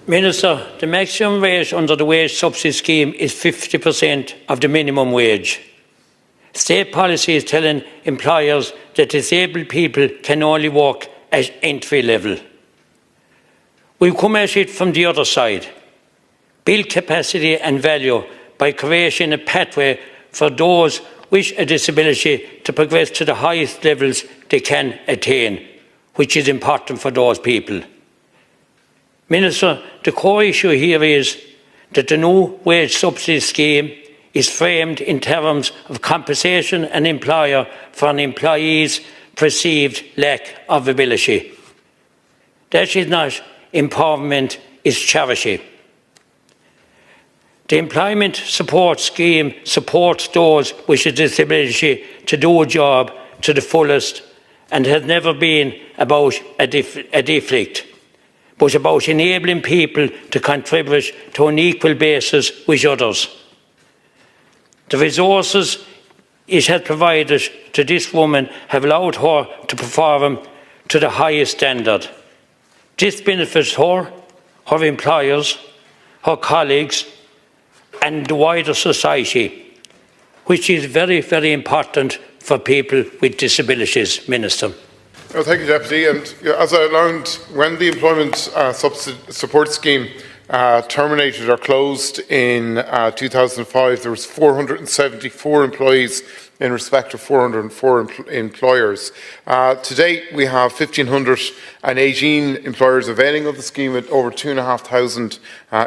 Minister, the maximum wage under the Wage Subsidy Scheme is 50% of the minimum wage. State policy is telling employers that disabled people can only work at entry level. We come at it from the other side. Build capacity and value by creating a pathway for those with a disability to progress to the highest levels they can attain, which is important for those people. Minister, the core issue here is that the new wage subsidy scheme is framed in terms of compensation an employer for an employee's perceived lack of ability. That is not empowerment, it's charity. The Employment Support Scheme supports those with a disability to do a job to the fullest and has never been about a deflect, but about enabling people to contribute to an equal basis with others. The resources it has provided to this woman have allowed her to perform to the highest standard. This benefits her, her employers, her colleagues and the wider society, which is very, very important for people with disabilities, Minister. Well, thank you, Deputy. And as I outlined, when the Employment Support Scheme terminated or closed in 2005, there was 474 employees in respect of 404 employers. To date, we have 1,518 employers availing of the scheme with over 2,500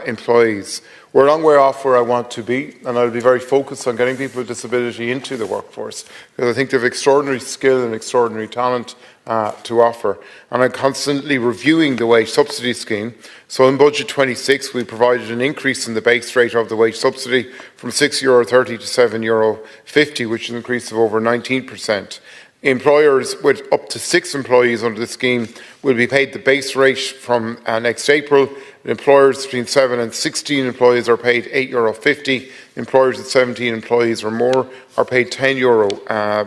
employees. We're a long way off where I want to be, and I'll be very focused on getting people with disability into the workforce, because I think they have extraordinary skill and extraordinary talent to offer. And I'm constantly reviewing the wage subsidy scheme. So in Budget 26, we provided an increase in the base rate of the wage subsidy from €6.30 to €7.50, which is an increase of over 19%. Employers with up to 6 employees under the scheme will be paid the base rate from next April. Employers between 7 and 16 employees are paid €8.50. Employers with 17 employees or more are paid €10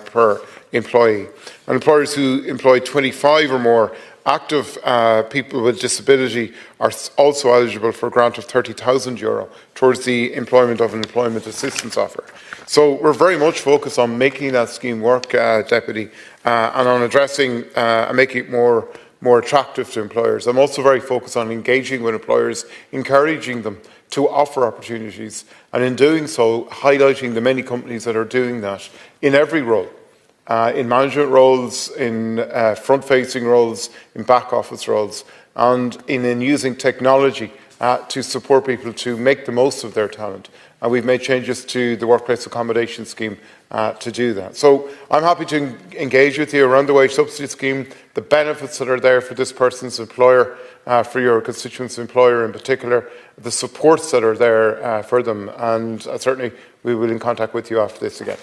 per employee. And employers who employ 25 or more active people with disability are also eligible for a grant of €30,000 towards the employment of an employment assistance offer. So we're very much focused on making that scheme work, Deputy, and on addressing and making it more attractive to employers. I'm also very focused on engaging with employers, encouraging them to offer opportunities, and in doing so, highlighting the many companies that are doing that in every role. In management roles, in front-facing roles, in back-office roles, and in using technology to support people to make the most of their talent. And we've made changes to the workplace accommodation scheme to do that. So I'm happy to engage with you around the wage subsidy scheme, the benefits that are there for this person's employer, for your constituent's employer in particular, the supports that are there for them, and certainly we will be in contact with you after this again.